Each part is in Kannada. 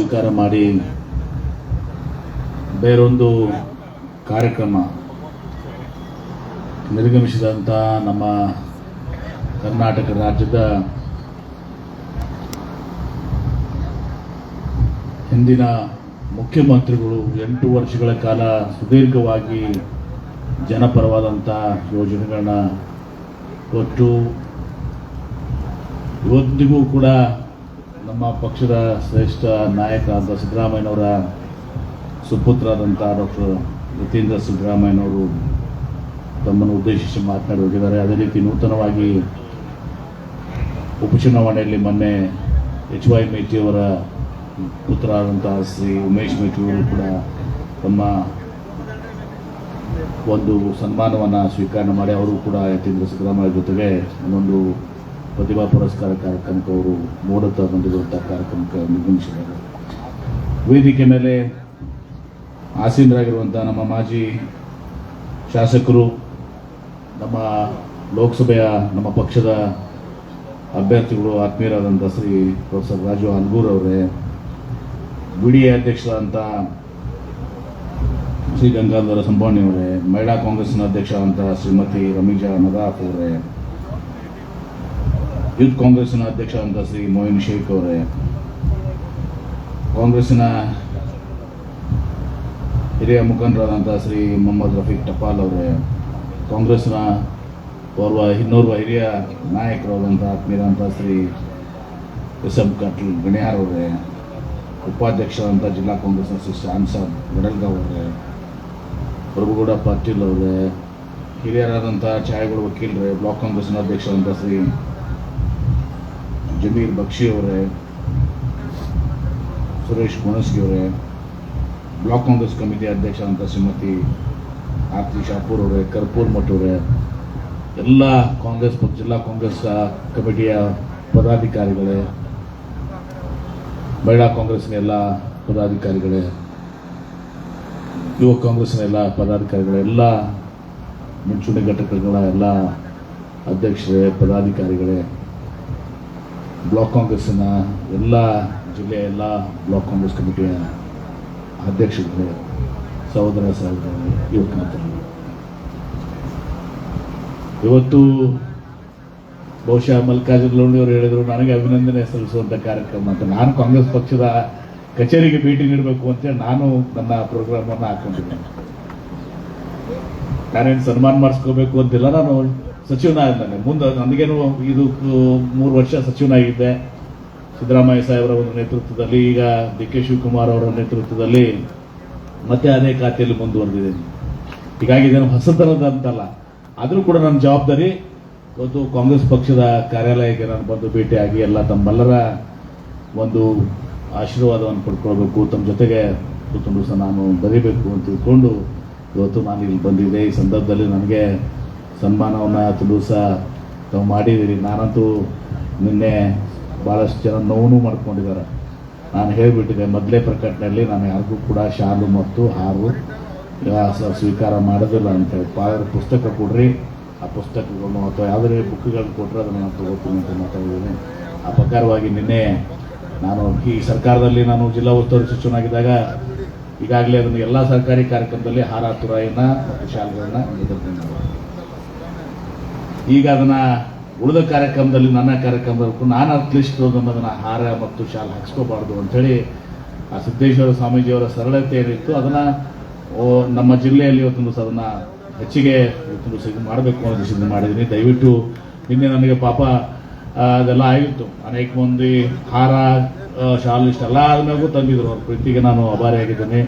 ಸ್ವೀಕಾರ ಮಾಡಿ ಬೇರೊಂದು ಕಾರ್ಯಕ್ರಮ ನಿರ್ಗಮಿಸಿದಂಥ ನಮ್ಮ ಕರ್ನಾಟಕ ರಾಜ್ಯದ ಹಿಂದಿನ ಮುಖ್ಯಮಂತ್ರಿಗಳು 8 ವರ್ಷಗಳ ಕಾಲ ಸುದೀರ್ಘವಾಗಿ ಜನಪರವಾದಂಥ ಯೋಜನೆಗಳನ್ನ ಕೊಟ್ಟು ಇವತ್ತಿಗೂ ಕೂಡ ನಮ್ಮ ಪಕ್ಷದ ಶ್ರೇಷ್ಠ ನಾಯಕರಾದ ಸಿದ್ದರಾಮಯ್ಯನವರ ಸುಪುತ್ರರಾದಂಥ ಡಾಕ್ಟರ್ ಯತೀಂದ್ರ ಸಿದ್ದರಾಮಯ್ಯನವರು ತಮ್ಮನ್ನು ಉದ್ದೇಶಿಸಿ ಮಾತನಾಡಿ ಹೋಗಿದ್ದಾರೆ. ಅದೇ ರೀತಿ ನೂತನವಾಗಿ ಉಪಚುನಾವಣೆಯಲ್ಲಿ ಮೊನ್ನೆ HY ಮೇಟಿಯವರ ಪುತ್ರರಾದಂಥ ಶ್ರೀ ಉಮೇಶ್ ಮೇಟಿಯವರು ಕೂಡ ತಮ್ಮ ಒಂದು ಸನ್ಮಾನವನ್ನು ಸ್ವೀಕಾರ ಮಾಡಿ ಅವರು ಕೂಡ ಯತೀಂದ್ರ ಸಿದ್ದರಾಮಯ್ಯ ಜೊತೆಗೆ ಇನ್ನೊಂದು ಪ್ರತಿಭಾ ಪುರಸ್ಕಾರ ಕಾರ್ಯಕ್ರಮಕ್ಕೆ ಅವರು ನೋಡುತ್ತಾ ಬಂದಿರುವಂಥ ಕಾರ್ಯಕ್ರಮಕ್ಕೆ ನಿರ್ಗಮಿಸಿದ್ದಾರೆ. ವೇದಿಕೆ ಮೇಲೆ ಆಸೀನರಾಗಿರುವಂಥ ನಮ್ಮ ಮಾಜಿ ಶಾಸಕರು, ನಮ್ಮ ಲೋಕಸಭೆಯ ನಮ್ಮ ಪಕ್ಷದ ಅಭ್ಯರ್ಥಿಗಳು, ಆತ್ಮೀಯರಾದಂಥ ಶ್ರೀ ಪ್ರೊಫೆಸರ್ ರಾಜು ಅಲ್ಗೂರ್ ಅವರೇ, BDA ಅಧ್ಯಕ್ಷರಾದಂಥ ಶ್ರೀ ಗಂಗಾಧರ ಸಂಭಾವಣಿ ಅವರೇ, ಮಹಿಳಾ ಕಾಂಗ್ರೆಸ್ನ ಅಧ್ಯಕ್ಷರಾದಂಥ ಶ್ರೀಮತಿ ರಮೀಜಾ ನದಾಫ್ ಅವರೇ, ಯೂತ್ ಕಾಂಗ್ರೆಸ್ನ ಅಧ್ಯಕ್ಷರಾದಂಥ ಶ್ರೀ ಮೊಯಿನ್ ಶೇಖ್ ಅವರೇ, ಕಾಂಗ್ರೆಸ್ಸಿನ ಹಿರಿಯ ಮುಖಂಡರಾದಂಥ ಶ್ರೀ ಮೊಹಮ್ಮದ್ ರಫೀಕ್ ಟಪಾಲ್ ಅವರೇ, ಕಾಂಗ್ರೆಸ್ನ ಇನ್ನೋರ್ವ ಹಿರಿಯ ನಾಯಕರಾದಂಥ ಆತ್ಮೀಯರಾದಂಥ ಶ್ರೀ SM ಕಾಟಲ್ ಗಣಿಯಾರ್ ಅವರೇ, ಉಪಾಧ್ಯಕ್ಷರಾದಂಥ ಜಿಲ್ಲಾ ಕಾಂಗ್ರೆಸ್ನ ಶ್ರೀ ಶಾನ್ಸಾಬ್ ಗಡಲ್ಗಾವ್ ಅವರೇ, ಪ್ರಭುಗೌಡ ಪಾಟೀಲ್ ಅವರೇ, ಹಿರಿಯರಾದಂಥ ಛಾಯಾಗೌಡ ವಕೀಲರೇ, ಬ್ಲಾಕ್ ಕಾಂಗ್ರೆಸ್ನ ಅಧ್ಯಕ್ಷರಾದಂಥ ಶ್ರೀ ಜಮೀರ್ ಬಕ್ಷಿ ಅವರೇ, ಸುರೇಶ್ ಗುಣಸ್ಗಿ ಅವರೇ, ಬ್ಲಾಕ್ ಕಾಂಗ್ರೆಸ್ ಕಮಿಟಿ ಅಧ್ಯಕ್ಷರಾದಂಥ ಶ್ರೀಮತಿ ಆರ್ತಿ ಶಾಪೂರ್ ಅವರೇ, ಕರ್ಪೂರ್ ಮಠ್ ಅವರೇ, ಎಲ್ಲ ಕಾಂಗ್ರೆಸ್ ಜಿಲ್ಲಾ ಕಾಂಗ್ರೆಸ್ ಕಮಿಟಿಯ ಪದಾಧಿಕಾರಿಗಳೇ, ಮಹಿಳಾ ಕಾಂಗ್ರೆಸ್ನ ಎಲ್ಲ ಪದಾಧಿಕಾರಿಗಳೇ, ಯುವ ಕಾಂಗ್ರೆಸ್ನ ಎಲ್ಲ ಪದಾಧಿಕಾರಿಗಳೇ, ಎಲ್ಲ ಮುಂಚೂಣಿ ಘಟಕಗಳ ಎಲ್ಲ ಅಧ್ಯಕ್ಷರೇ, ಪದಾಧಿಕಾರಿಗಳೇ, ಬ್ಲಾಕ್ ಕಾಂಗ್ರೆಸ್ಸಿನ ಎಲ್ಲ ಜಿಲ್ಲೆಯ ಎಲ್ಲ ಬ್ಲಾಕ್ ಕಾಂಗ್ರೆಸ್ ಕಮಿಟಿಯ ಅಧ್ಯಕ್ಷರುಗಳೇ, ಸಹೋದರ ಸಹೋದರರೇ, ಯುವಕ ಮಿತ್ರರು, ಇವತ್ತು ಬಹುಶಃ ಮಲ್ಲಿಕಾರ್ಜುನ ಲೋಣಿಯವರು ಹೇಳಿದರು ನನಗೆ ಅಭಿನಂದನೆ ಸಲ್ಲಿಸುವಂಥ ಕಾರ್ಯಕ್ರಮ ಅಂತ. ನಾನು ಕಾಂಗ್ರೆಸ್ ಪಕ್ಷದ ಕಚೇರಿಗೆ ಭೇಟಿ ನೀಡಬೇಕು ಅಂತೇಳಿ ನಾನು ನನ್ನ ಪ್ರೋಗ್ರಾಮನ್ನು ಹಾಕೊಂಡಿದ್ದೇನೆ. ನಾನೇನು ಸನ್ಮಾನ ಮಾಡಿಸ್ಕೋಬೇಕು ಅಂತಿಲ್ಲ. ನಾನು ಸಚಿವನಾಗಿದ್ದೇನೆ. ಮುಂದೆ ನನಗೇನು ಇದು 3 ವರ್ಷ ಸಚಿವನಾಗಿದ್ದೆ ಸಿದ್ದರಾಮಯ್ಯ ಸಾಹೇಬರ ಒಂದು ನೇತೃತ್ವದಲ್ಲಿ. ಈಗ DK ಶಿವಕುಮಾರ್ ಅವರ ನೇತೃತ್ವದಲ್ಲಿ ಮತ್ತೆ ಅದೇ ಖಾತೆಯಲ್ಲಿ ಮುಂದುವರೆದಿದ್ದೇನೆ. ಹೀಗಾಗಿ ಇದೇನು ಹೊಸತನದಂತಲ್ಲ, ಆದರೂ ಕೂಡ ನನ್ನ ಜವಾಬ್ದಾರಿ ಇವತ್ತು ಕಾಂಗ್ರೆಸ್ ಪಕ್ಷದ ಕಾರ್ಯಾಲಯಕ್ಕೆ ನಾನು ಬಂದು ಭೇಟಿಯಾಗಿ ಎಲ್ಲ ತಮ್ಮೆಲ್ಲರ ಒಂದು ಆಶೀರ್ವಾದವನ್ನು ಪಡ್ಕೊಳ್ಬೇಕು, ತಮ್ಮ ಜೊತೆಗೆ ಕೂತ್ಕೊಂಡು ಸಹ ನಾನು ಬರೀಬೇಕು ಅಂತ ತಿಳ್ಕೊಂಡು ಇವತ್ತು ನಾನು ಇಲ್ಲಿ ಬಂದಿದ್ದೆ. ಈ ಸಂದರ್ಭದಲ್ಲಿ ನನಗೆ ಸನ್ಮಾನವನ್ನು ತುಂಬ ಸಹ ತಾವು ಮಾಡಿದ್ದೀರಿ. ನಾನಂತೂ ನಿನ್ನೆ ಭಾಳಷ್ಟು ಜನ ನೋವು ಮಾಡ್ಕೊಂಡಿದ್ದಾರೆ. ನಾನು ಹೇಳಿಬಿಟ್ಟಿದ್ದೆ ಮೊದಲೇ ಪ್ರಕಟಣೆಯಲ್ಲಿ, ನಾನು ಯಾರಿಗೂ ಕೂಡ ಶಾಲು ಮತ್ತು ಹಾರು ಸ್ವೀಕಾರ ಮಾಡೋದಿಲ್ಲ ಅಂತೇಳಿ. ಪುಸ್ತಕ ಕೊಡ್ರಿ, ಆ ಪುಸ್ತಕಗಳನ್ನು ಅಥವಾ ಯಾವುದೇ ಬುಕ್ಗಳನ್ನು ಕೊಟ್ಟರೆ ಅದನ್ನು ನಾನು ತಗೋತೀನಿ ಅಂತ ಮಾತಾಡಿದ್ದೀನಿ. ಆ ಪ್ರಕಾರವಾಗಿ ನಿನ್ನೆ ನಾನು ಈ ಸರ್ಕಾರದಲ್ಲಿ ನಾನು ಜಿಲ್ಲಾ ಉಸ್ತುವಾರಿ ಸಚಿವನಾಗಿದ್ದಾಗ ಈಗಾಗಲೇ ಅದನ್ನು ಎಲ್ಲ ಸರ್ಕಾರಿ ಕಾರ್ಯಕ್ರಮದಲ್ಲಿ ಹಾರ ತುರಾಯಿನ ಮತ್ತು ಶಾಲೆಗಳನ್ನ ವಿತರಣೆ ಮಾಡಿದೆ. ಈಗ ಅದನ್ನು ಉಳಿದ ಕಾರ್ಯಕ್ರಮದಲ್ಲಿ ನನ್ನ ಕಾರ್ಯಕ್ರಮದಕ್ಕೂ ನಾನು ಅಟ್ಲೀಸ್ಟ್ ಅದನ್ನು ಹಾರ ಮತ್ತು ಶಾಲೆ ಹಾಕ್ಸ್ಕೋಬಾರ್ದು ಅಂಥೇಳಿ ಆ ಸಿದ್ದೇಶ್ವರ ಸ್ವಾಮೀಜಿಯವರ ಸರಳತೆ ಏನಿತ್ತು ಅದನ್ನು ನಮ್ಮ ಜಿಲ್ಲೆಯಲ್ಲಿ ಇವತ್ತೊಂದು ಅದನ್ನು ಹೆಚ್ಚಿಗೆ ಇವತ್ತೊಂದು ಮಾಡಬೇಕು ಅನ್ನೋ ಸಿದ್ಧ ಮಾಡಿದ್ದೀನಿ. ದಯವಿಟ್ಟು ನಿನ್ನೆ ನನಗೆ ಪಾಪ ಅದೆಲ್ಲ ಆಗಿತ್ತು. ಅನೇಕ ಮಂದಿ ಹಾರ ಶಾಲು ಇಷ್ಟೆಲ್ಲ ಆದ್ಮೇಗೂ ತಂದಿದ್ರು. ಅವ್ರ ಪ್ರೀತಿಗೆ ನಾನು ಆಭಾರಿಯಾಗಿದ್ದೇನೆ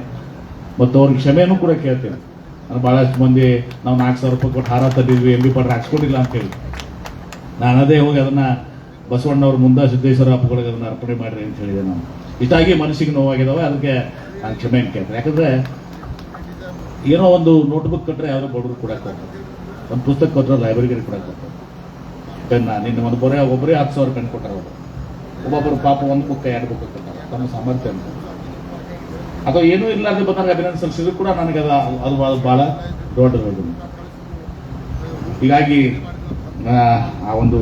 ಮತ್ತು ಅವ್ರಿಗೆ ಕ್ಷಮೆನೂ ಕೂಡ ಕೇಳ್ತೇನೆ. ನಾನು ಭಾಳಷ್ಟು ಮಂದಿ ನಾವು 4,000 ರೂಪಾಯಿ ಕೊಟ್ಟು ಹಾರ ತಂದಿದ್ವಿ, MB ಪಾಟ್ರ್ ಹಾಕ್ಸ್ಕೊಂಡಿಲ್ಲ ಅಂತೇಳಿ. ನಾನು ಅದೇ ಹೋಗಿ ಅದನ್ನು ಬಸವಣ್ಣವ್ರ ಮುಂದೆ ಸಿದ್ದೇಶ್ವರ ಹಬ್ಬಗಳಿಗೆ ಅದನ್ನು ಅರ್ಪಣೆ ಮಾಡಿರಿ ಅಂತ ಹೇಳಿದೆ. ನಾನು ಇಷ್ಟಾಗಿ ಮನಸ್ಸಿಗೆ ನೋವಾಗಿದ್ದಾವೆ, ಅದಕ್ಕೆ ನಾನು ಕ್ಷಮೆಯನ್ನು ಕೇಳ್ತೇನೆ. ಯಾಕಂದರೆ ಏನೋ ಒಂದು ನೋಟ್ಬುಕ್ ಕೊಟ್ಟರೆ ಯಾವುದೋ ಬಡವರು ಕೊಡಕ್ಕೆ ಹೋಗ್ತಾರೆ, ಒಂದು ಪುಸ್ತಕ ಕೊಟ್ಟರೆ ಲೈಬ್ರರಿಗೆ ಕೊಡಕ್ಕೆ ಹೋಗ್ತಾರೆ. ಪೆನ್ನ ನಿನ್ನ ಒಂದು ಒಬ್ಬರೇ 10,000 ಪೆನ್ ಕೊಟ್ಟಾರ. ಒಬ್ಬೊಬ್ಬರು ಪಾಪ 1 ಬುಕ್ 2 ಬುಕ್ ಕೊಟ್ಟಾರೆ ತಮ್ಮ ಸಾಮರ್ಥ್ಯ ಅಂತ. ಅಥವಾ ಏನೂ ಇಲ್ಲ ಅಂತ ಬಂದಾಗ ಅಭಿನಂದನೆ ಸಲ್ಲಿಸಿದ್ರು ಕೂಡ ನನಗೆ ಅದು ಭಾಳ ದೊಡ್ಡದು. ಹೀಗಾಗಿ ಆ ಒಂದು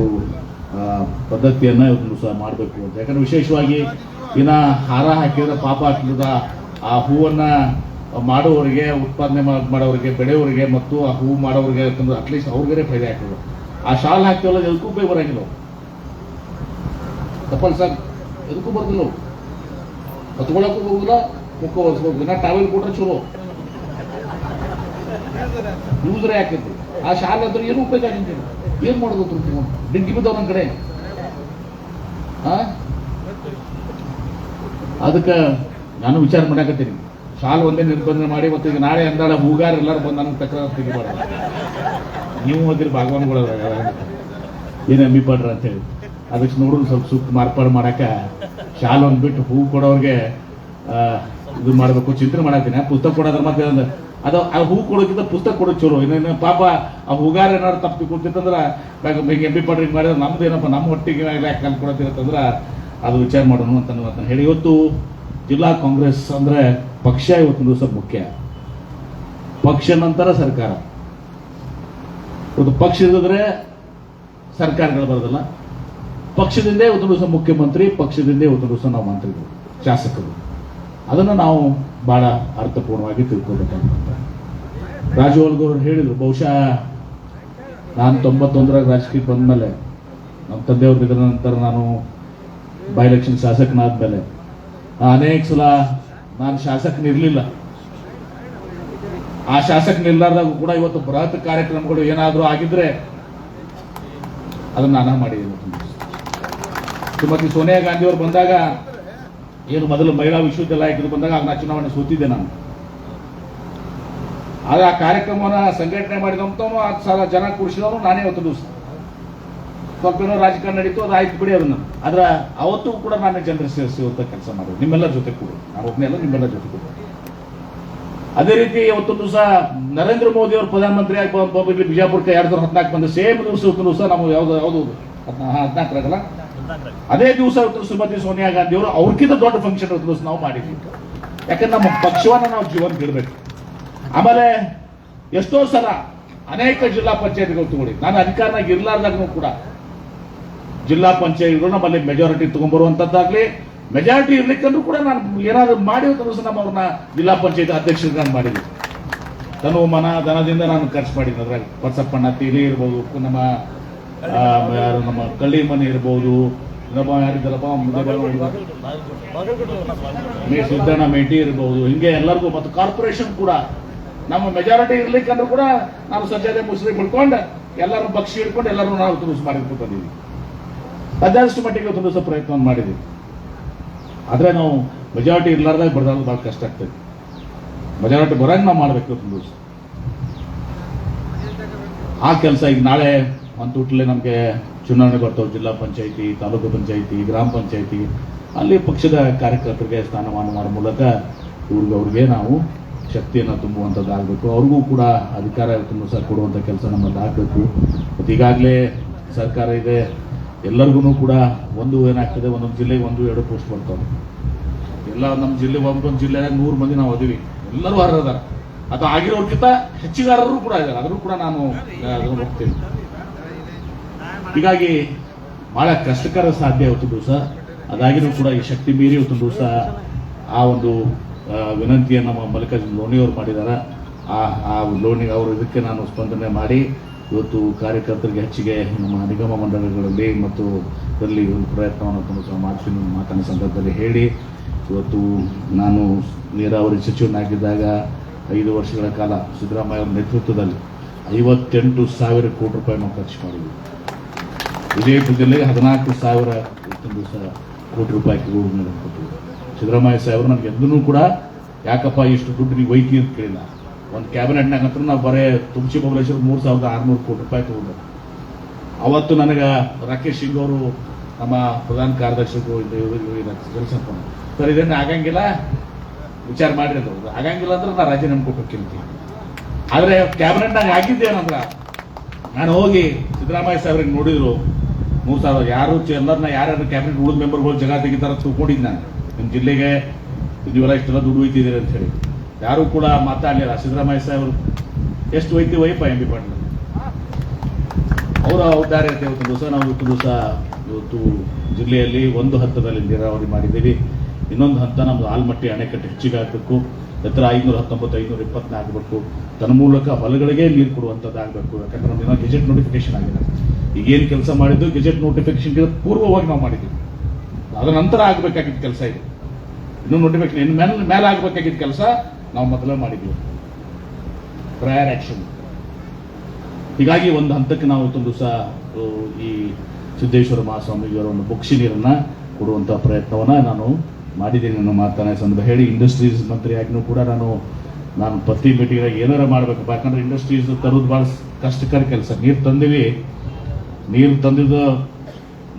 ಪದ್ಧತಿಯನ್ನು ಇವತ್ತು ಸಹ ಮಾಡಬೇಕು ಅಂತ. ಯಾಕಂದರೆ ವಿಶೇಷವಾಗಿ ಇನ್ನು ಹಾರ ಹಾಕಿದ್ರೆ ಪಾಪ ಹಾಕಿದ ಆ ಹೂವನ್ನು ಮಾಡೋರಿಗೆ, ಉತ್ಪಾದನೆ ಮಾಡೋರಿಗೆ, ಬೆಳೆಯೋರಿಗೆ ಮತ್ತು ಆ ಹೂವು ಮಾಡೋರಿಗೆ ಯಾಕಂದ್ರೆ ಅಟ್ಲೀಸ್ಟ್ ಅವ್ರಿಗೆ ಫೈದೆ ಆಗ್ತದೆ. ಆ ಶಾಲ್ ಹಾಕ್ತೀವಲ್ಲ ಎದಕ್ಕೂ ಉಪಯೋಗ ಬರಂಗಿಲ್ಲ, ತಪ್ಪಲ್ ಸರ್, ಎದಕ್ಕೂ ಬರ್ದಿಲ್ಲ, ಹತ್ಕೊಳಕ್ಕೂ ಹೋಗುದಿಲ್ಲ, ಮುಖ ಒರೆಸ್ಕೋಗಿಲ್ಲ. ಟಾವೆಲ್ ಕೊಟ್ರೆ ಚಲೋ ಯೂಸ್ರೇ ಹಾಕಿದ್ವಿ. ಆ ಶಾಲ್ ಅಂದ್ರೆ ಏನು ಉಪಯೋಗ ಆಗಿಲ್ಲ, ಏನು ಮಾಡೋದು ಡಿಂಕಿ ಬಿದ್ದವ್ ನನ್ನ ಕಡೆ. ಅದಕ್ಕೆ ನಾನು ವಿಚಾರ ಮಾಡಾಕತ್ತೀನಿ, ಶಾಲ್ ಒಂದೇ ನಿರ್ಬಂಧ ಮಾಡಿ ಮತ್ತು ಈಗ ನಾಳೆ ಅಂದಾಳ ಹೂಗಾರ ಎಲ್ಲರೂ ಬಂದು ನನಗೆ ತಕರಾರು ತೆಗಿಬಾರ್ದು. ನೀವು ಹೋಗಿರಿ ಭಾಗವಾನ್ಗಳ ಏನು ಅಂಬಿಪಾಡ್ರ ಅಂತೇಳಿ, ಅದಕ್ಕೆ ನೋಡೋದು ಸ್ವಲ್ಪ ಸೂಕ್ತ ಮಾರ್ಪಾಡು ಮಾಡಕ್ಕೆ ಶಾಲ್ ಒಂದು ಬಿಟ್ಟು ಹೂ ಕೊಡೋರಿಗೆ ಇದು ಮಾಡಬೇಕು ಚಿಂತನೆ ಮಾಡಾಕ್ತೀನಿ. ಪುಸ್ತಕ ಕೊಡೋದ್ರ ಮತ್ತೆ ಅದು ಆ ಹೂ ಕೊಡೋಕ್ಕಿಂತ ಪುಸ್ತಕ ಕೊಡೋದು ಚಲೋ. ಇನ್ನೇನು ಪಾಪ ಆ ಹೂಗಾರ ಏನಾದ್ರು ತಪ್ಪು ಕೊಡ್ತಿತ್ತಂದ್ರೆ ಹಿಂಗೆ ಎಂ ಪಿ ಪಾಡ್ರಿ ಮಾಡಿದ್ರೆ ನಮ್ದು ಏನಪ್ಪ ನಮ್ಮ ಒಟ್ಟಿಗೆ ಯಾಕೆ ಕಲ್ಕೊಡತ್ತಿರತ್ತಂದ್ರೆ ಅದು ವಿಚಾರ ಮಾಡೋಣ ಅಂತ ಹೇಳಿ ಇವತ್ತು ಜಿಲ್ಲಾ ಕಾಂಗ್ರೆಸ್ ಅಂದರೆ ಪಕ್ಷ ಇವತ್ತಿನ ದಿವಸ ಮುಖ್ಯ, ಪಕ್ಷ ನಂತರ ಸರ್ಕಾರ. ಇವತ್ತು ಪಕ್ಷ ಇರಿದ್ರೆ ಸರ್ಕಾರಗಳು ಬರೋದಿಲ್ಲ, ಪಕ್ಷದಿಂದ ಇವತ್ತು ದಿವಸ ಮುಖ್ಯಮಂತ್ರಿ, ಪಕ್ಷದಿಂದ ಇವತ್ತು ದಿವಸ ನಾವು ಮಂತ್ರಿಗಳು, ಶಾಸಕರು. ಅದನ್ನು ನಾವು ಬಹಳ ಅರ್ಥಪೂರ್ಣವಾಗಿ ತಿಳ್ಕೊಬೇಕಂತ ರಾಜವಲ್ಗೌಡರು ಹೇಳಿದರು. ಬಹುಶಃ ನಾನು 91ರ ರಾಜಕೀಯ ಬಂದಮೇಲೆ ನಮ್ಮ ತಂದೆಯವ್ರ ಬಿದ್ದ ನಂತರ ನಾನು ಬೈ ಎಲೆಕ್ಷನ್ ಶಾಸಕನಾದ್ಮೇಲೆ ಅನೇಕ ಸಲ ನಾನು ಶಾಸಕನಿರಲಿಲ್ಲ. ಆ ಶಾಸಕನಿಲ್ಲಾರ್ದಾಗ ಕೂಡ ಇವತ್ತು ಬೃಹತ್ ಕಾರ್ಯಕ್ರಮಗಳು ಏನಾದರೂ ಆಗಿದ್ರೆ ಅದನ್ನು ನಾನು ಮಾಡಿದ್ದೀನಿ. ಶ್ರೀಮತಿ ಸೋನಿಯಾ ಗಾಂಧಿ ಅವರು ಬಂದಾಗ, ಏನು ಮೊದಲು ಮಹಿಳಾ ವಿಶ್ವವಿದ್ಯಾಲಯ ಬಂದಾಗ ನಾನು ಚುನಾವಣೆ ಸೋತಿದ್ದೆ ನಾನು. ಆಗ ಆ ಕಾರ್ಯಕ್ರಮವನ್ನು ಸಂಘಟನೆ ಮಾಡಿದಂಥವನು 10 ಸಾವಿರ ಜನ ಕೂರಿಸಿದವನು ನಾನೇ. ಇವತ್ತು ದಿವಸ ಸ್ವಲ್ಪ ಏನೋ ರಾಜಕಾರಣ ನಡೀತು, ಅದು ಆಯ್ತು ಬಿಡಿ ಅದನ್ನು. ಆದ್ರೆ ಅವತ್ತು ಕೂಡ ನಾನು ಜನರ ಸೇರಿಸುವಂತ ಕೆಲಸ ಮಾಡಿದೆ, ನಿಮ್ಮೆಲ್ಲರ ಜೊತೆ ಕೂಡ. ನಾನು ಒಬ್ಬನೆಲ್ಲ ನಿಮ್ಮೆಲ್ಲರ ಜೊತೆ ಕೂಡ. ಅದೇ ರೀತಿ ಇವತ್ತು ದಿವಸ ನರೇಂದ್ರ ಮೋದಿ ಅವರು ಪ್ರಧಾನಮಂತ್ರಿ ಆಗಿ ಬಿಜಾಪುರಕ್ಕೆ 2014 ಬಂದ ಸೇಮ್ ದಿವಸ ಇವತ್ತು ದಿವಸ ನಾವು ಯಾವ್ದು 14ರಾಗಲ್ಲ, ಅದೇ ದಿವಸ ಇವತ್ತು ಶ್ರೀಮತಿ ಸೋನಿಯಾ ಗಾಂಧಿ ಅವರು ಅವ್ರಿಗಿಂತ ದೊಡ್ಡ ಫಂಕ್ಷನ್ ಇವತ್ತು ದಿವಸ ನಾವು ಮಾಡಿದ್ವಿ. ಯಾಕಂದ್ರೆ ನಮ್ಮ ಪಕ್ಷವನ್ನ ನಾವು ಜೀವನಕ್ಕೆ ಇಡಬೇಕು. ಆಮೇಲೆ ಎಷ್ಟೋ ಸಲ ಅನೇಕ ಜಿಲ್ಲಾ ಪಂಚಾಯತ್ಗಳು ತಗೊಳ್ಳಿ, ನಾನು ಅಧಿಕಾರನಾಗಿ ಇರ್ಲಾರ್ದಾಗೂ ಕೂಡ ಜಿಲ್ಲಾ ಪಂಚಾಯತ್ಗಳು ನಮ್ಮಲ್ಲಿ ಮೆಜಾರಿಟಿ ತಗೊಂಡ್ಬರುವಂತದ್ದಾಗ್ಲಿ, ಮೆಜಾರಿಟಿ ಇರ್ಲಿಕ್ಕಂದ್ರೂ ಕೂಡ ನಾನು ಏನಾದ್ರು ಮಾಡಿ ನಮ್ಮವ್ರನ್ನ ಜಿಲ್ಲಾ ಪಂಚಾಯತ್ ಅಧ್ಯಕ್ಷರಿಗೆ ನಾನು ಮಾಡಿದ್ವಿ. ತನು ಮನ ಧನದಿಂದ ನಾನು ಖರ್ಚು ಮಾಡಿದ್ದೆ. ಅದ್ರಾಗ ಬಸಪ್ಪಣ್ಣ ತೀಲಿ ಇರ್ಬೋದು, ನಮ್ಮ ಕಳ್ಳಿ ಮನೆ ಇರ್ಬೋದು, ಯಾರಿದ್ದಾರಪ್ಪ ಸಿದ್ದಣ್ಣ ಮೇಟಿ ಇರ್ಬೋದು, ಹಿಂಗೆ ಎಲ್ಲರಿಗೂ. ಮತ್ತು ಕಾರ್ಪೊರೇಷನ್ ಕೂಡ ನಮ್ಮ ಮೆಜಾರಿಟಿ ಇರ್ಲಿಕ್ಕಂದ್ರೂ ಕೂಡ ನಾವು ಸಜ್ಜಾದೆ ಮುಸ್ಲಿಂ ಬಿಡ್ಕೊಂಡು ಎಲ್ಲರೂ ಪಕ್ಷಿ ಹಿಡ್ಕೊಂಡು ಎಲ್ಲರೂ ನಾವು ತುಲಸು ಮಾಡಿದ್ವಿ. ಅದಾದಷ್ಟು ಮಟ್ಟಿಗೆ ಒಂದು ದಿವಸ ಪ್ರಯತ್ನ ಮಾಡಿದ್ವಿ. ಆದರೆ ನಾವು ಮೆಜಾರಿಟಿ ಇರ್ಲಾರ್ದಾಗ ಬರ್ದಾಗ ಭಾಳ ಕಷ್ಟ ಆಗ್ತದೆ. ಮೆಜಾರಿಟಿ ಬರೋಂಗೆ ನಾವು ಮಾಡಬೇಕು ಒಂದು ದಿವಸ. ಆ ಕೆಲಸ ಈಗ ನಾಳೆ ಅಂತೂಟ್ಲೆ ನಮಗೆ ಚುನಾವಣೆ ಬರ್ತಾವೆ, ಜಿಲ್ಲಾ ಪಂಚಾಯಿತಿ, ತಾಲೂಕು ಪಂಚಾಯಿತಿ, ಗ್ರಾಮ ಪಂಚಾಯಿತಿ. ಅಲ್ಲಿ ಪಕ್ಷದ ಕಾರ್ಯಕರ್ತರಿಗೆ ಸ್ಥಾನಮಾನ ಮಾಡೋ ಮೂಲಕ ಅವ್ರಿಗೆ ನಾವು ಶಕ್ತಿಯನ್ನು ತುಂಬುವಂಥದ್ದಾಗಬೇಕು. ಅವ್ರಿಗೂ ಕೂಡ ಅಧಿಕಾರ ತುಂಬ ಕೊಡುವಂಥ ಕೆಲಸ ನಮ್ಮಲ್ಲಿ ಆಗಬೇಕು. ಮತ್ತು ಈಗಾಗಲೇ ಸರ್ಕಾರ ಇದೆ, ಎಲ್ಲರಿಗೂ ಕೂಡ ಒಂದು ಏನಾಗ್ತದೆ, ಒಂದೊಂದು ಜಿಲ್ಲೆಗೆ 1-2 ಪೋಸ್ಟ್ ಬರ್ತಾವೆ. ಎಲ್ಲ ನಮ್ಮ ಜಿಲ್ಲೆ ಒಂದೊಂದು ಜಿಲ್ಲೆಯಾಗ 100 ಮಂದಿ ನಾವು ಅದೀವಿ, ಎಲ್ಲರೂ ಅರ್ಹದಾರ. ಅದು ಆಗಿರೋರ್ಗಿಂತ ಹೆಚ್ಚಿಗಾರರು ಕೂಡ ಇದ್ದಾರೆ, ಅದನ್ನು ಕೂಡ ನಾನು ಹೋಗ್ತೀನಿ. ಹೀಗಾಗಿ ಬಹಳ ಕಷ್ಟಕರ ಸಾಧ್ಯ ಇವತ್ತು ದಿವಸ. ಅದಾಗಿನೂ ಕೂಡ ಈ ಶಕ್ತಿ ಮೀರಿ ಇವತ್ತು ದಿವಸ ಆ ಒಂದು ವಿನಂತಿಯನ್ನು ನಮ್ಮ ಮಲ್ಲಿಕಾರ್ಜುನ ಲೋಣಿಯವರು ಮಾಡಿದ್ದಾರೆ. ಆ ಲೋಣಿ ಅವರು ಇದಕ್ಕೆ ನಾನು ಸ್ಪಂದನೆ ಮಾಡಿ ಇವತ್ತು ಕಾರ್ಯಕರ್ತರಿಗೆ ಹೆಚ್ಚಿಗೆ ನಮ್ಮ ನಿಗಮ ಮಂಡಳಿಗಳಲ್ಲಿ ಮತ್ತು ಇದರಲ್ಲಿ ಒಂದು ಪ್ರಯತ್ನವನ್ನು ಮಾಡ್ತೀನಿ ಮಾತನ್ನ ಸಂದರ್ಭದಲ್ಲಿ ಹೇಳಿ, ಇವತ್ತು ನಾನು ನೀರಾವರಿ ಸಚಿವನಾಗಿದ್ದಾಗ 5 ವರ್ಷಗಳ ಕಾಲ ಸಿದ್ದರಾಮಯ್ಯ ಅವರ ನೇತೃತ್ವದಲ್ಲಿ 58,000 ಕೋಟಿ ರೂಪಾಯಿ ನಾವು ಖರ್ಚು ಮಾಡಿದ್ವಿ. ವಿಜಯಪುರ ಜಿಲ್ಲೆಗೆ 14,000 ಕೋಟಿ ರೂಪಾಯಿ ಕೊಟ್ಟಿದ್ವಿ. ಸಿದ್ದರಾಮಯ್ಯ ಸಾಹೇಬರು ನನಗೆ ಎಂದೂ ಕೂಡ ಯಾಕಪ್ಪ ಇಷ್ಟು ದುಡ್ಡು ನೀವು ವೈಕಿ ಅಂತ ಕೇಳಿಲ್ಲ. ಒಂದು ಕ್ಯಾಬಿನೆಟ್ನಾಗ ಹತ್ರ ನಾವು ಬರೇ ತುಮಚಿ ಬಬಲೇಶ್ವರ 3,600 ಕೋಟಿ ರೂಪಾಯಿ ತಗೊಂಡು. ಅವತ್ತು ನನಗೆ ರಾಕೇಶ್ ಸಿಂಗ್ ಅವರು ನಮ್ಮ ಪ್ರಧಾನ ಕಾರ್ಯದರ್ಶಿಗೂ ಕೆಲಸ ಸರ್ ಇದನ್ನು ಆಗಂಗಿಲ್ಲ, ವಿಚಾರ ಮಾಡಿರಿ ಅಂತ. ಆಗಂಗಿಲ್ಲ ಅಂದ್ರೆ ನಾನು ರಾಜೀನಾಮೆ ಕೊಟ್ಟು ಹೋಗ್ತೀನಿ. ಆದರೆ ಕ್ಯಾಬಿನೆಟ್ನಾಗ ಆಗಿದ್ದೇನಂದ್ರೆ ನಾನು ಹೋಗಿ ಸಿದ್ದರಾಮಯ್ಯ ಸಾಹೇಬ್ರಿಗೆ ನೋಡಿದ್ರು 3,000 ಯಾರು ಎಲ್ಲರನ್ನ ಯಾರ್ಯಾರು ಕ್ಯಾಬಿನೆಟ್ ಉಳಿದ ಮೆಂಬರ್ಗಳು ಜಗ ತೆಗಿತಾರ ತಿಳ್ಕೊಂಡಿದ್ದು ನಾನು. ನಿಮ್ಮ ಜಿಲ್ಲೆಗೆ ನೀವೆಲ್ಲ ಇಷ್ಟೆಲ್ಲ ದುಡ್ಡು ಒಯ್ತಿದ್ದೀರಿ ಅಂತ ಹೇಳಿ ಯಾರು ಕೂಡ ಮಾತಾಡಲಿಲ್ಲ. ಸಿದ್ದರಾಮಯ್ಯ ಸಾಹೇಬರು ಎಷ್ಟು ಒಯ್ತೀವಿ ವೈಪ ಎಂ ಬಿ ಪಾಟೀಲ್ ಅವರ ಔದಾರ್ಯತೆ ಇವತ್ತು ದಿವಸ ನಾವು ಇವತ್ತು ಜಿಲ್ಲೆಯಲ್ಲಿ ಒಂದು ಹಂತದಲ್ಲಿ ನೀರಾವರಿ ಮಾಡಿದ್ದೀವಿ. ಇನ್ನೊಂದು ಹಂತ ನಮ್ದು ಆಲ್ಮಟ್ಟಿ ಅಣೆಕಟ್ಟು ಹೆಚ್ಚಿಗೆ ಆಗಬೇಕು, ಎತ್ತರ 519 520 ಆಗಬೇಕು, ತನ್ಮೂಲಕ ಹೊಲಗಳಿಗೆ ನೀರು ಕೊಡುವಂಥದ್ದು ಆಗಬೇಕು. ಯಾಕಂದ್ರೆ ನಮ್ದು ಗೆಜೆಟ್ ನೋಟಿಫಿಕೇಶನ್ ಆಗಿಲ್ಲ. ಈಗೇನು ಕೆಲಸ ಮಾಡಿದ್ದು ಗೆಜೆಟ್ ನೋಟಿಫಿಕೇಶನ್ಗೆ ಪೂರ್ವವಾಗಿ ನಾವು ಮಾಡಿದ್ದೀವಿ, ಅದರ ನಂತರ ಆಗಬೇಕಾಗಿದ್ದ ಕೆಲಸ ಇದು. ಇನ್ನೂ ನೋಟಿಫಿಕೇಶನ್ ಇನ್ನು ಮೇಲೆ ಆಗಬೇಕಾಗಿದ್ದ ಕೆಲಸ ನಾವು ಮೊದಲೇ ಮಾಡಿದ್ದೀವಿ, ಪ್ರಯರ್ ಆಕ್ಷನ್. ಹೀಗಾಗಿ ಒಂದು ಹಂತಕ್ಕೆ ನಾವು ಇವತ್ತೊಂದು ದಿವಸ ಈ ಸಿದ್ದೇಶ್ವರ ಮಹಾಸ್ವಾಮಿಯವರ ಒಂದು ಬೊಕ್ಷಿ ನೀರನ್ನ ಕೊಡುವಂಥ ಪ್ರಯತ್ನವನ್ನ ನಾನು ಮಾಡಿದ್ದೀನಿ. ನನ್ನ ಮಾತನ್ನ ಸಂದರ್ಭ ಹೇಳಿ, ಇಂಡಸ್ಟ್ರೀಸ್ ಮಂತ್ರಿಯಾಗಿನೂ ಕೂಡ ನಾನು ಪ್ರತಿ ಮೀಟಿಂಗ್ ಏನಾರ ಮಾಡಬೇಕು. ಯಾಕಂದ್ರೆ ಇಂಡಸ್ಟ್ರೀಸ್ ತರೋದು ಭಾಳ ಕಷ್ಟಕರ ಕೆಲಸ. ನೀರು ತಂದಿದ್ದು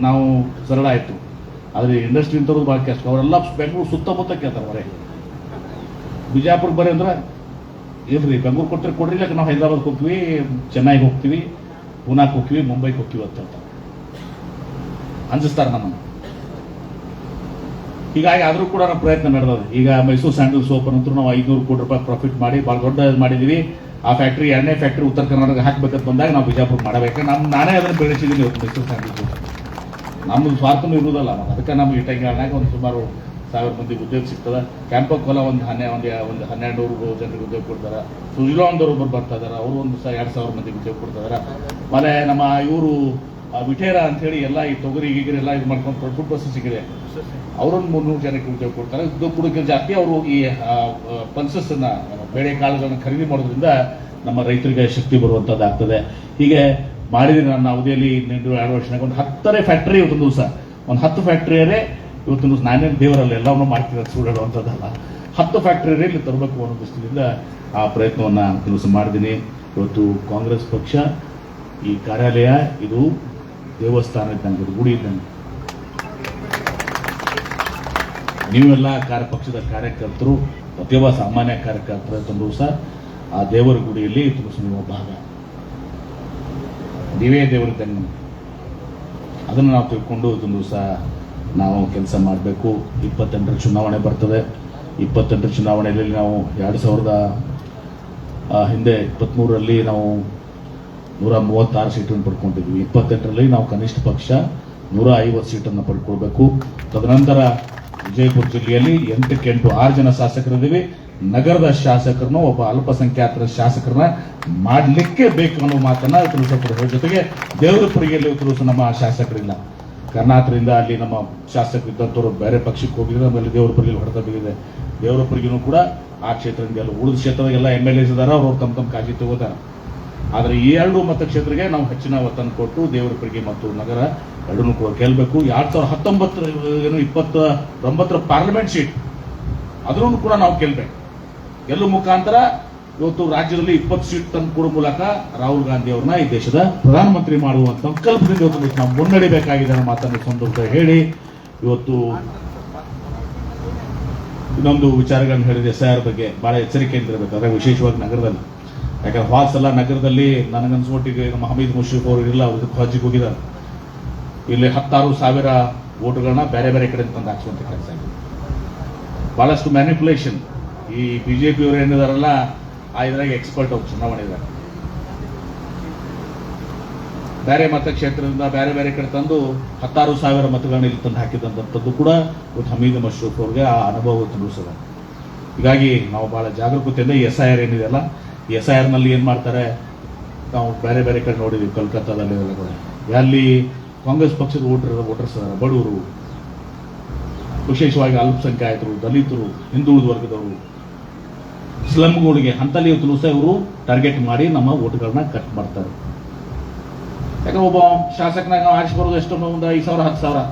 ನಾವು ಸರಳ ಆಯಿತು, ಆದರೆ ಇಂಡಸ್ಟ್ರಿ ತರೋದು ಭಾಳ ಕಷ್ಟ. ಅವರೆಲ್ಲ ಬೆಂಗಳೂರು ಸುತ್ತಮುತ್ತ ಕೇಳ್ತಾರೆ, ಬರೀ ಬಿಜಾಪುರಕ್ಕೆ ಬರೀ ಅಂದ್ರೆ ಇಲ್ರಿ ಬೆಂಗಳೂರು ಕೊಡ್ರಿ, ಇಲ್ಲ ನಾವು ಹೈದರಾಬಾದ್ಗೆ ಹೋಗ್ತೀವಿ, ಚೆನ್ನೈಗೆ ಹೋಗ್ತೀವಿ, ಪೂನಾಕ್ಕೆ ಹೋಗ್ತೀವಿ, ಮುಂಬೈಗೆ ಹೋಗ್ತೀವಿ ಅಂತ ಅಂಜಿಸ್ತಾರೆ ನಮ್ಮನ್ನು. ಹೀಗಾಗಿ ಆದರೂ ಕೂಡ ನಮ್ಮ ಪ್ರಯತ್ನ ನಡೆದದ. ಈಗ ಮೈಸೂರು ಸ್ಯಾಂಡಲ್ ಸೋಪ್ ಅಂತೂ ನಾವು 500 ಕೋಟಿ ರೂಪಾಯಿ ಪ್ರಾಫಿಟ್ ಮಾಡಿ ಭಾಳ ದೊಡ್ಡ ಮಾಡಿದ್ದೀವಿ. ಆ ಫ್ಯಾಕ್ಟ್ರಿ 2ನೇ ಫ್ಯಾಕ್ಟ್ರಿ ಉತ್ತರ ಕರ್ನಾಟಕ ಹಾಕ್ಬೇಕಂತ ಬಂದಾಗ ನಾವು ಬಿಜಾಪುರ ಮಾಡಬೇಕು. ನಾನೇ ಅದನ್ನು ಬೆಳೆಸಿದ್ದೀನಿ ಮೈಸೂರು ಸ್ಯಾಂಡಲ್ ಸೋಪ್. ನಮ್ಮದು ಸ್ವಾರ್ಥನೂ ಇರುವುದಲ್ಲ, ಅದಕ್ಕೆ ನಮ್ಗೆ ಇಟ್ಟಂಗಾಗ ಒಂದು ಸುಮಾರು 1000 ಮಂದಿಗೆ ಉದ್ಯೋಗ ಸಿಗ್ತದೆ. ಕ್ಯಾಂಪಕೋಲ ಒಂದು 1200 ಜನರಿಗೆ ಉದ್ಯೋಗ ಕೊಡ್ತಾರೆ. ಸುಜಿಲೋನ್ದವ್ರು ಒಬ್ಬರು ಬರ್ತಾ ಇದಾರೆ, ಅವರು ಒಂದು 2000 ಮಂದಿಗೆ ಉದ್ಯೋಗ ಕೊಡ್ತಾ ಇದಾರೆ. ಆಮೇಲೆ ನಮ್ಮ ಇವರು ವಿಠೇರ ಅಂತ ಹೇಳಿ ಎಲ್ಲ ಈ ತೊಗರಿ ಗೀಗರಿ ಎಲ್ಲ ಇದು ಮಾಡ್ಕೊಂಡು ಫುಡ್ ಪ್ರೊಸೆಸಿಂಗ್ ಇದೆ, ಅವರೊಂದು 300 ಜನಕ್ಕೆ ಉದ್ಯೋಗ ಕೊಡ್ತಾರೆ. ಉದ್ಯೋಗ ಜಾಸ್ತಿ ಅವರು ಈ ಪಲ್ಸಸ್ ಅನ್ನ ಬೇಳೆ ಕಾಳುಗಳನ್ನು ಖರೀದಿ ಮಾಡೋದ್ರಿಂದ ನಮ್ಮ ರೈತರಿಗೆ ಶಕ್ತಿ ಬರುವಂತದ್ದಾಗ್ತದೆ. ಹೀಗೆ ಮಾಡಿದ್ರೆ ನನ್ನ ಅವಧಿಯಲ್ಲಿ 2 ವರ್ಷನಾಗ ಒಂದು 10 ಫ್ಯಾಕ್ಟರಿ ಇವತ್ತೊಂದು ದಿವಸ, ಒಂದು 10 ಫ್ಯಾಕ್ಟರಿಯರೇ ಇವತ್ತೊಂದು ದಿವಸ. ನಾನೇನು ದೇವರಲ್ಲಿ ಎಲ್ಲವನ್ನೂ ಮಾಡ್ತಿದ್ದೆ, ಸುಳ್ಳಾಡುವಂಥದ್ದಲ್ಲ. 10 ಫ್ಯಾಕ್ಟರಿಯರೇ ಇಲ್ಲಿ ತರಬೇಕು ಅನ್ನೋ ದೃಷ್ಟಿಯಿಂದ ಆ ಪ್ರಯತ್ನವನ್ನ ದಿವಸ ಮಾಡಿದ್ದೀನಿ. ಇವತ್ತು ಕಾಂಗ್ರೆಸ್ ಪಕ್ಷ ಈ ಕಾರ್ಯಾಲಯ ಇದು ದೇವಸ್ಥಾನ ಇದ್ದಂಗೆ, ಗುಡಿ ಇದ್ದಂಗೆ. ನೀವೆಲ್ಲ ಪಕ್ಷದ ಕಾರ್ಯಕರ್ತರು, ಪ್ರತಿಯೊಬ್ಬ ಸಾಮಾನ್ಯ ಕಾರ್ಯಕರ್ತರ ಒಂದು ದಿವಸ ಆ ದೇವರ ಗುಡಿಯಲ್ಲಿ ನೀವು ಭಾಗ, ನೀವೇ ದೇವರಿದ್ದಂಗೆ. ಅದನ್ನು ನಾವು ತಿಳ್ಕೊಂಡು ಒಂದು ದಿವಸ ನಾವು ಕೆಲಸ ಮಾಡಬೇಕು. 28ರ ಚುನಾವಣೆ ಬರ್ತದೆ. 28ರ ಚುನಾವಣೆಯಲ್ಲಿ ನಾವು 2000 ಹಿಂದೆ 23ರಲ್ಲಿ ನಾವು 136 ಸೀಟನ್ನು ಪಡ್ಕೊಂಡಿದ್ವಿ. 28ರಲ್ಲಿ ನಾವು ಕನಿಷ್ಠ ಪಕ್ಷ 150 ಸೀಟನ್ನು ಪಡ್ಕೊಳ್ಬೇಕು. ತದನಂತರ ವಿಜಯಪುರ ಜಿಲ್ಲೆಯಲ್ಲಿ 8ಕ್ಕೆ 6 ಜನ ಶಾಸಕರಿದ್ದೀವಿ. ನಗರದ ಶಾಸಕರನ್ನು ಒಬ್ಬ ಅಲ್ಪಸಂಖ್ಯಾತರ ಶಾಸಕರನ್ನ ಮಾಡಲಿಕ್ಕೆ ಬೇಕು ಅನ್ನೋ ಮಾತನ್ನ ತಿಳಿಸೋದ್ರ ಜೊತೆಗೆ ದೇವರಪುರಿಯಲ್ಲಿ ನಮ್ಮ ಶಾಸಕರಿಲ್ಲ. ಕರ್ನಾಟಕದಿಂದ ಅಲ್ಲಿ ನಮ್ಮ ಶಾಸಕರಿದ್ದಂಥವ್ರು ಬೇರೆ ಪಕ್ಷಕ್ಕೆ ಹೋಗಿದ್ರೆ, ಆಮೇಲೆ ದೇವರಪುರಿಗೆ ಹೊಡೆತ ಬಿದ್ದಿದೆ. ದೇವರಪುರಿಗೂ ಕೂಡ ಆ ಕ್ಷೇತ್ರದಿಂದ ಉಳಿದ ಕ್ಷೇತ್ರದಾಗೆಲ್ಲ MLAs ಇದಾರ, ಅವ್ರು ತಮ್ಮ ಕಾಳಜಿ ತಗೋತಾರೆ. ಆದರೆ ಈ 2 ಮತಕ್ಷೇತ್ರಕ್ಕೆ ನಾವು ಹೆಚ್ಚಿನ ಒತ್ತನ್ನು ಕೊಟ್ಟು ದೇವರಪುರಿಗೆ ಮತ್ತು ನಗರ ಎರಡನ್ನೂ ಕೂಡ ಗೆಲ್ಲಬೇಕು. 2019 ಪಾರ್ಲಿಮೆಂಟ್ ಸೀಟ್ ಅದನ್ನು ಕೂಡ ನಾವು ಗೆಲ್ಲುವ ಮುಖಾಂತರ ಇವತ್ತು ರಾಜ್ಯದಲ್ಲಿ 20 ಸೀಟ್ ತಂದು ಕೊಡುವ ಮೂಲಕ ರಾಹುಲ್ ಗಾಂಧಿ ಅವ್ರನ್ನ ಈ ದೇಶದ ಪ್ರಧಾನಮಂತ್ರಿ ಮಾಡುವಂತ ಸಂಕಲ್ಪದಿಂದ ಇವತ್ತು ನಾವು ಮುನ್ನಡೆಯಬೇಕಾಗಿದೆ ಅನ್ನೋ ಮಾತನ್ನು ಸಂದರ್ಭ ಹೇಳಿ, ಇವತ್ತು ಇನ್ನೊಂದು ವಿಚಾರಗಳನ್ನು ಹೇಳಿದೆ. SIR ಬಗ್ಗೆ ಬಹಳ ಎಚ್ಚರಿಕೆಯಿಂದ ಇರಬೇಕು, ಅದರ ವಿಶೇಷವಾಗಿ ನಗರದಲ್ಲಿ. ಯಾಕಂದ್ರೆ ಸಲ ನಗರದಲ್ಲಿ ನನಗನ್ಸ್ಮಟ್ಟಿಗೆ ನಮ್ಮ ಹಮೀದ್ ಮುಷ್ರಿಫ್ ಅವರು ಇಲ್ಲ, ಅವ್ರ ಹಜ್ಜಿಗೆ ಹೋಗಿದ್ದಾರೆ. ಇಲ್ಲಿ 16,000 ವೋಟ್ಗಳನ್ನ ಬೇರೆ ಬೇರೆ ಕಡೆ ತಂದು ಹಾಕ್ಸುವಂತ ಕೆಲಸ ಆಗಿದೆ. ಬಹಳಷ್ಟು ಮ್ಯಾನಿಪುಲೇಷನ್. ಈ ಬಿಜೆಪಿ ಅವರು ಏನಿದಾರಲ್ಲ ಆ ಇದ್ರಾಗ ಎಕ್ಸ್ಪರ್ಟ್ ಅವ್ರು ಚುನಾವಣೆ ಇದ್ದಾರೆ. ಬೇರೆ ಮತಕ್ಷೇತ್ರದಿಂದ ಬೇರೆ ಬೇರೆ ಕಡೆ ತಂದು 16,000 ಮತಗಳನ್ನ ಇಲ್ಲಿ ತಂದು ಹಾಕಿದಂಥದ್ದು ಕೂಡ ಇವತ್ತು ಹಮೀದ್ ಮುಷ್ರಿಫ್ ಅವ್ರಿಗೆ ಆ ಅನುಭವ ತಿಳಿಸದ. ಹೀಗಾಗಿ ನಾವು ಬಹಳ ಜಾಗರೂಕತೆಯಿಂದ ಈ SIR ಏನಿದೆಯಲ್ಲ, ಈ SIR ನಲ್ಲಿ ಏನ್ ಮಾಡ್ತಾರೆ, ನಾವು ಬೇರೆ ಬೇರೆ ಕಡೆ ನೋಡಿದ್ವಿ. ಕೋಲ್ಕತ್ತಾದಲ್ಲಿ ಅಲ್ಲಿ ಕಾಂಗ್ರೆಸ್ ಪಕ್ಷದ ವೋಟರ್ಸ್ ಬಡವರು, ವಿಶೇಷವಾಗಿ ಅಲ್ಪಸಂಖ್ಯಾತರು, ದಲಿತರು, ಹಿಂದುಳಿದ ವರ್ಗದವರು, ಸ್ಲಮ್ಗಳಿಗೆ ಅಂತಲ್ಲಿ ಇವತ್ತು ಇವರು ಟಾರ್ಗೆಟ್ ಮಾಡಿ ನಮ್ಮ ವೋಟ್ಗಳನ್ನ ಕಟ್ ಮಾಡ್ತಾರೆ. ಯಾಕಂದ್ರೆ ಒಬ್ಬ ಶಾಸಕನಾಗ ಆರಿಸಿ ಬರೋದು ಎಷ್ಟು, ಒಂದು 5,000 10,000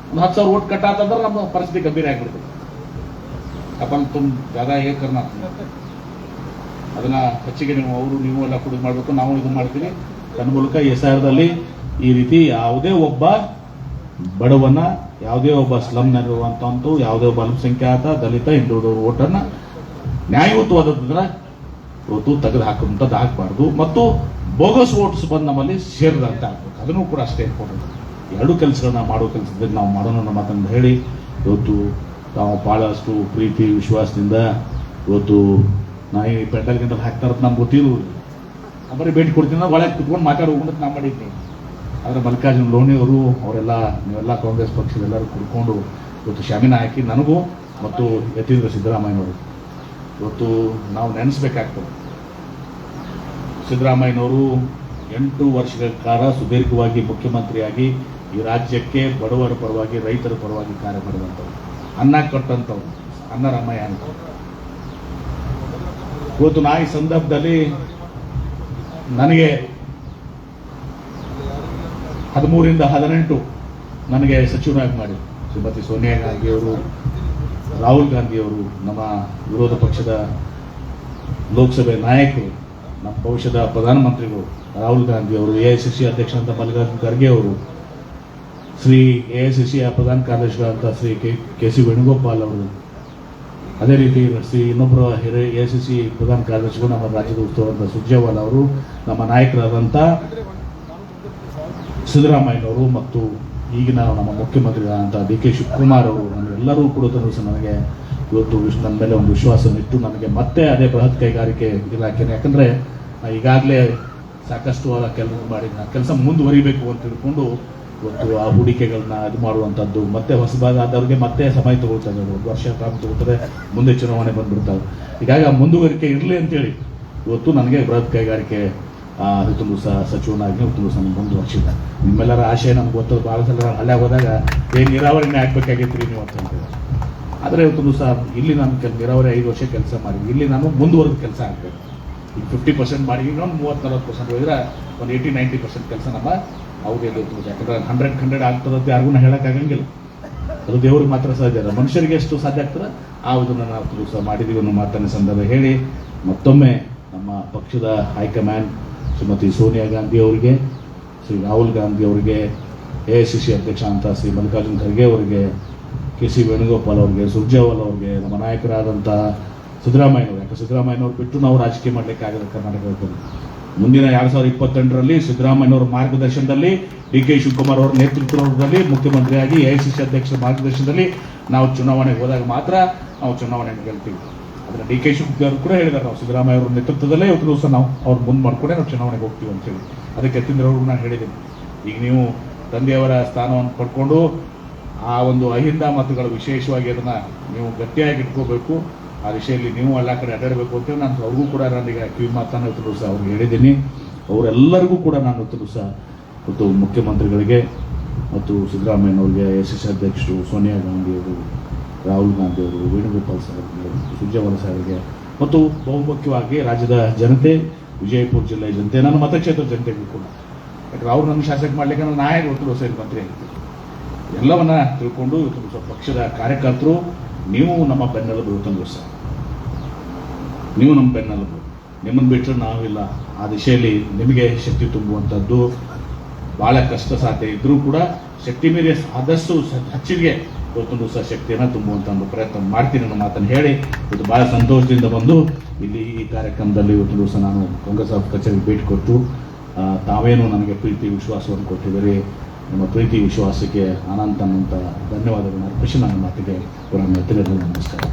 ಒಂದು 10,000 ವೋಟ್ ಕಟ್ ಆತಂದ್ರೆ ನಮ್ಮ ಪರಿಸ್ಥಿತಿ ಗಂಭೀರ ಆಗಿಬಿಡ್ತದೆ. अपन तुम ज़्यादा ये करना, ಅದನ್ನ ಹೆಚ್ಚಿಗೆ ನೀವು ಎಲ್ಲ ಕುಡಿದು ಮಾಡಬೇಕು, ನಾವು ಇದು ಮಾಡ್ತೀವಿ. ತನ್ನ ಮೂಲಕ SIR ದಲ್ಲಿ ಈ ರೀತಿ ಯಾವುದೇ ಒಬ್ಬ ಬಡವನ, ಯಾವುದೇ ಒಬ್ಬ ಸ್ಲಮ್ನಲ್ಲಿರುವಂತಂತೂ ಯಾವುದೇ ಒಬ್ಬ ಅಲ್ಪಸಂಖ್ಯಾತ, ದಲಿತ, ಹಿಂದುಳಿದವರು ಓಟನ್ನ ನ್ಯಾಯಯುತವಾದದ್ರ ಇವತ್ತು ತೆಗೆದು ಹಾಕುವಂಥದ್ದು ಹಾಕಬಾರ್ದು. ಮತ್ತು ಬೋಗಸ್ ವೋಟ್ಸ್ ಬಂದು ನಮ್ಮಲ್ಲಿ ಸೇರಿದಂತ ಆಗ್ಬೇಕು, ಅದನ್ನು ಕೂಡ ಅಷ್ಟೇ ಇಂಪಾರ್ಟೆಂಟ್. 2 ಕೆಲಸಗಳನ್ನ ಮಾಡೋ ಕೆಲಸದಲ್ಲಿ ನಾವು ಮಾಡೋಣ ಅನ್ನೋ ಮಾತನ್ನು ಹೇಳಿ, ಇವತ್ತು ನಾವು ಬಹಳಷ್ಟು ಪ್ರೀತಿ ವಿಶ್ವಾಸದಿಂದ ಇವತ್ತು ನಾ ಈ ಪೆಂಡಲ್ಗಿಂತ ಹಾಕ್ತಾರ ನಮ್ಗೆ ಗೊತ್ತಿರೋದು. ಬರೀ ಭೇಟಿ ಕೊಡ್ತೀನಿ, ಒಳಗೆ ಕುತ್ಕೊಂಡು ಮಾತಾಡಿ ಹೋಗ್ಬಿಟ್ಟು ನಾ ಮಾಡಿದ್ದೀನಿ. ಆದರೆ ಮಲ್ಲಿಕಾರ್ಜುನ ಲೋಣಿ ಅವರು ಅವರೆಲ್ಲ, ನೀವೆಲ್ಲ ಕಾಂಗ್ರೆಸ್ ಪಕ್ಷದೆಲ್ಲರೂ ಕುಡ್ಕೊಂಡು ಇವತ್ತು ಶಾಮೀನ ಹಾಕಿ ನನಗೂ ಮತ್ತು ಯತೀಂದ್ರ ಸಿದ್ದರಾಮಯ್ಯನವರು ಇವತ್ತು ನಾವು ನೆನೆಸ್ಬೇಕಾಗ್ತದೆ. ಸಿದ್ದರಾಮಯ್ಯನವರು 8 ವರ್ಷಗಳ ಕಾಲ ಸುದೀರ್ಘವಾಗಿ ಮುಖ್ಯಮಂತ್ರಿಯಾಗಿ ಈ ರಾಜ್ಯಕ್ಕೆ ಬಡವರ ಪರವಾಗಿ ರೈತರ ಪರವಾಗಿ ಕಾರ್ಯ ಮಾಡಿದಂಥವ್ರು, ಅನ್ನ ಕೊಟ್ಟಂಥವ್ರು, ಅನ್ನರಾಮಯ್ಯ ಅಂತ. ಇವತ್ತು ನಾ ಈ ಸಂದರ್ಭದಲ್ಲಿ ನನಗೆ 13 ರಿಂದ 18 ನನಗೆ ಸಚಿವರಾಗಿ ಮಾಡಿ ಶ್ರೀಮತಿ ಸೋನಿಯಾ ಗಾಂಧಿಯವರು, ರಾಹುಲ್ ಗಾಂಧಿಯವರು, ನಮ್ಮ ವಿರೋಧ ಪಕ್ಷದ ಲೋಕಸಭೆ ನಾಯಕರು, ನಮ್ಮ ಭವಿಷ್ಯದ ಪ್ರಧಾನಮಂತ್ರಿಗಳು ರಾಹುಲ್ ಗಾಂಧಿಯವರು, AICC ಅಧ್ಯಕ್ಷರಾದ ಮಲ್ಲಿಕಾರ್ಜುನ ಖರ್ಗೆ ಅವರು, ಶ್ರೀ AICC ಪ್ರಧಾನ ಕಾರ್ಯದರ್ಶಿಗಳಂತ ಶ್ರೀ KC ವೇಣುಗೋಪಾಲ್ ಅವರು, ಅದೇ ರೀತಿ ಶ್ರೀ ಇನ್ನೊಬ್ಬರು AICC ಪ್ರಧಾನ ಕಾರ್ಯದರ್ಶಿಗಳು ನಮ್ಮ ರಾಜ್ಯದ ಉಸ್ತುವಾರಿ ಸುರ್ಜೇವಾಲಾ ಅವರು, ನಮ್ಮ ನಾಯಕರಾದಂಥ ಸಿದ್ದರಾಮಯ್ಯನವರು ಮತ್ತು ಈಗಿನ ನಮ್ಮ ಮುಖ್ಯಮಂತ್ರಿಗಳಾದಂಥ DK ಶಿವಕುಮಾರ್ ಅವರು, ಎಲ್ಲರೂ ಕೂಡ ನನಗೆ ಇವತ್ತು ನನ್ನ ಮೇಲೆ ಒಂದು ವಿಶ್ವಾಸವಿಟ್ಟು ನನಗೆ ಮತ್ತೆ ಅದೇ ಬೃಹತ್ ಕೈಗಾರಿಕೆ ಇಲಾಖೆ, ಯಾಕಂದರೆ ಈಗಾಗಲೇ ಸಾಕಷ್ಟು ಕೆಲಸ ಮುಂದುವರಿಬೇಕು ಅಂತ ತಿಳ್ಕೊಂಡು ಇವತ್ತು ಆ ಹೂಡಿಕೆಗಳನ್ನ ಇದು ಮಾಡುವಂಥದ್ದು, ಮತ್ತೆ ಹೊಸಬಾದವ್ರಿಗೆ ಮತ್ತೆ ಸಮಯ ತಗೊಳ್ತಾರೆ, 1 ವರ್ಷ ಕಾಲ ತಗೋತಾರೆ, ಮುಂದೆ ಚುನಾವಣೆ ಬಂದ್ಬಿಡ್ತಾರೆ. ಹೀಗಾಗಿ ಆ ಮುಂದುವರಿಕೆ ಇರಲಿ ಅಂತೇಳಿ ಇವತ್ತು ನನಗೆ ಬೃಹತ್ ಕೈಗಾರಿಕೆ ಇವತ್ತೊಂದು ಸಚಿವನಾಗಿ ಇವತ್ತೊಂದು ಸಹ ಮುಂದುವರಿಸಿದೆ. ನಿಮ್ಮೆಲ್ಲರ ಆಶಯ ನಮ್ಗೆ ಗೊತ್ತದು, ಭಾಳ ಸಲ ಅಲ್ಲೇ ಹೋದಾಗ ನೀರಾವರಿನೇ ಆಗ್ಬೇಕಾಗಿತ್ತು ನೀವು ಅಂತ ಹೇಳ್ತಾರೆ. ಆದರೆ ಇವತ್ತೊಂದು ಸಹ ಇಲ್ಲಿ ನಾನು ನೀರಾವರಿ 5 ವರ್ಷ ಕೆಲಸ ಮಾಡಿದ್ವಿ, ಇಲ್ಲಿ ನಾನು ಮುಂದುವರೆದ ಕೆಲಸ ಆಗಬೇಕು. ಈಗ 50% ಮಾಡಿ ಇನ್ನೊಂದು 30-40% ಹೋದ್ರೆ ಒಂದು 80-90% ಕೆಲಸ ನಮ್ಮ ಅವ್ರಿಗೆ ಯಾಕಂದ್ರೆ 100 ಆಗ್ತದಂತ ಯಾರಿಗೂ ಹೇಳೋಕ್ಕಾಗಂಗಿಲ್ಲ. ಅದು ದೇವ್ರಿಗೆ ಮಾತ್ರ ಸಾಧ್ಯ ಅಲ್ಲ, ಮನುಷ್ಯರಿಗೆ ಎಷ್ಟು ಸಾಧ್ಯ ಆಗ್ತದೆ ಇದನ್ನು ನಾವು ಸಹ ಮಾಡಿದ್ದೀವಿ ಅನ್ನೋ ಮಾತನ್ನ ಸಂದರ್ಭ ಹೇಳಿ ಮತ್ತೊಮ್ಮೆ ನಮ್ಮ ಪಕ್ಷದ ಹೈಕಮಾಂಡ್ ಶ್ರೀಮತಿ ಸೋನಿಯಾ ಗಾಂಧಿ ಅವರಿಗೆ, ಶ್ರೀ ರಾಹುಲ್ ಗಾಂಧಿ ಅವರಿಗೆ, AICC ಅಧ್ಯಕ್ಷ ಅಂತ ಶ್ರೀ ಮಲ್ಲಿಕಾರ್ಜುನ ಖರ್ಗೆ ಅವರಿಗೆ, KC ವೇಣುಗೋಪಾಲ್ ಅವರಿಗೆ, ಸುರ್ಜೇವಾಲಾ ಅವರಿಗೆ, ನಮ್ಮ ನಾಯಕರಾದಂಥ ಸಿದ್ದರಾಮಯ್ಯನವರು, ಯಾಕೆ ಸಿದ್ದರಾಮಯ್ಯನವ್ರು ಬಿಟ್ಟು ನಾವು ರಾಜಕೀಯ ಮಾಡಲಿಕ್ಕೆ ಆಗಲ್ಲ ಕರ್ನಾಟಕದಲ್ಲಿ. ಮುಂದಿನ 2028ರಲ್ಲಿ ಸಿದ್ದರಾಮಯ್ಯನವರ ಮಾರ್ಗದರ್ಶನದಲ್ಲಿ, DK ಶಿವಕುಮಾರ್ ಅವರ ನೇತೃತ್ವದಲ್ಲಿ ಮುಖ್ಯಮಂತ್ರಿಯಾಗಿ AICC ಅಧ್ಯಕ್ಷರ ಮಾರ್ಗದರ್ಶನದಲ್ಲಿ ನಾವು ಚುನಾವಣೆಗೆ ಹೋದಾಗ ಮಾತ್ರ ನಾವು ಚುನಾವಣೆಗೆ ಗೆಲ್ತೀವಿ. ಅದನ್ನು DK ಶಿವಕುಮಾರ್ ಕೂಡ ಹೇಳಿದ್ದಾರೆ, ನಾವು ಸಿದ್ದರಾಮಯ್ಯ ಅವರ ನೇತೃತ್ವದಲ್ಲೇ ಇವತ್ತು ದಿವಸ ನಾವು ಅವ್ರು ಮುಂದೆ ಮಾಡ್ಕೊಂಡೆ ನಾವು ಚುನಾವಣೆಗೆ ಹೋಗ್ತೀವಿ ಅಂತೇಳಿ. ಅದಕ್ಕೆ ಯತೀಂದ್ರ ಅವ್ರಿಗೂ ನಾನು ಹೇಳಿದ್ದೀನಿ, ಈಗ ನೀವು ತಂದೆಯವರ ಸ್ಥಾನವನ್ನು ಪಡ್ಕೊಂಡು ಆ ಒಂದು ಅಹಿಂದ ಮಾತುಗಳು ವಿಶೇಷವಾಗಿ ಅದನ್ನು ನೀವು ಗಟ್ಟಿಯಾಗಿ ಇಟ್ಕೋಬೇಕು, ಆ ವಿಷಯದಲ್ಲಿ ನೀವು ಎಲ್ಲ ಕಡೆ ಅಡ್ಡಾಡಬೇಕು ಅಂತೇಳಿ ನಾನು ಅವ್ರಿಗೂ ಕೂಡ ನಾನೀಗ ಕಿವಿ ಮಾತನ್ನು ಇವತ್ತು ಸಹ ಅವ್ರಿಗೆ ಹೇಳಿದ್ದೀನಿ. ಅವರೆಲ್ಲರಿಗೂ ಕೂಡ ನಾನು ಇವತ್ತು ಸಹ ಇವತ್ತು ಮುಖ್ಯಮಂತ್ರಿಗಳಿಗೆ ಮತ್ತು ಸಿದ್ದರಾಮಯ್ಯನವ್ರಿಗೆ, AICC ಅಧ್ಯಕ್ಷರು ಸೋನಿಯಾ ಗಾಂಧಿಯವರು, ರಾಹುಲ್ ಗಾಂಧಿಯವರು, ವೇಣುಗೋಪಾಲ್ ಸಾಹೇಬರಿಗೆ, ಸುರ್ಜೇವಾಲಾ ಸಾಹೇಬರಿಗೆ ಮತ್ತು ಬಹುಮುಖ್ಯವಾಗಿ ರಾಜ್ಯದ ಜನತೆ, ವಿಜಯಪುರ ಜಿಲ್ಲೆಯ ಜನತೆ, ನನ್ನ ಮತಕ್ಷೇತ್ರದ ಜನತೆಗೂ ಕೂಡ, ಯಾಕಂದ್ರೆ ಅವ್ರು ನನ್ನ ಶಾಸಕ ಮಾಡಲಿಕ್ಕೆ ನಾನು ನಾಯಕ ಇವತ್ತು ಸಹ ಮಂತ್ರಿ ಆಗಿದ್ದೀನಿ. ಎಲ್ಲವನ್ನ ತಿಳ್ಕೊಂಡು ಇವತ್ತು ಪಕ್ಷದ ಕಾರ್ಯಕರ್ತರು ನೀವು ನಮ್ಮ ಬೆನ್ನೆಲುಬು ಇವತ್ತೊಂದು ಸಹ ನೀವು ನಮ್ಮ ಬೆನ್ನೆಲುಬು, ನಿಮ್ಮನ್ನು ಬಿಟ್ಟರೆ ನಾವಿಲ್ಲ. ಆ ದಿಶೆಯಲ್ಲಿ ನಿಮಗೆ ಶಕ್ತಿ ತುಂಬುವಂಥದ್ದು ಭಾಳ ಕಷ್ಟ ಸಾಧ್ಯ ಇದ್ದರೂ ಕೂಡ ಶಕ್ತಿ ಮೀರಿ ಆದಷ್ಟು ಹೆಚ್ಚಿಗೆ ಇವತ್ತೊಂದು ಸಹ ಶಕ್ತಿಯನ್ನು ತುಂಬುವಂಥ ಒಂದು ಪ್ರಯತ್ನ ಮಾಡ್ತೀನಿ ಅನ್ನೋ ಮಾತನ್ನು ಹೇಳಿ ಇವತ್ತು ಭಾಳ ಸಂತೋಷದಿಂದ ಬಂದು ಇಲ್ಲಿ ಈ ಕಾರ್ಯಕ್ರಮದಲ್ಲಿ ಇವತ್ತೊಂದು ಸಹ ನಾನು ಕಾಂಗ್ರೆಸ್ ಕಚೇರಿಗೆ ಭೇಟಿ ಕೊಟ್ಟು ತಾವೇನು ನನಗೆ ಪ್ರೀತಿ ವಿಶ್ವಾಸವನ್ನು ಕೊಟ್ಟಿದ್ದೀರಿ, ನಿಮ್ಮ ಪ್ರೀತಿ ವಿಶ್ವಾಸಕ್ಕೆ ಅನಂತ ಧನ್ಯವಾದಗಳನ್ನು ಅರ್ಪಿಸಿ ನನ್ನ ಮಾತಿಗೆ ಪುನಃ ನಮಸ್ಕಾರ.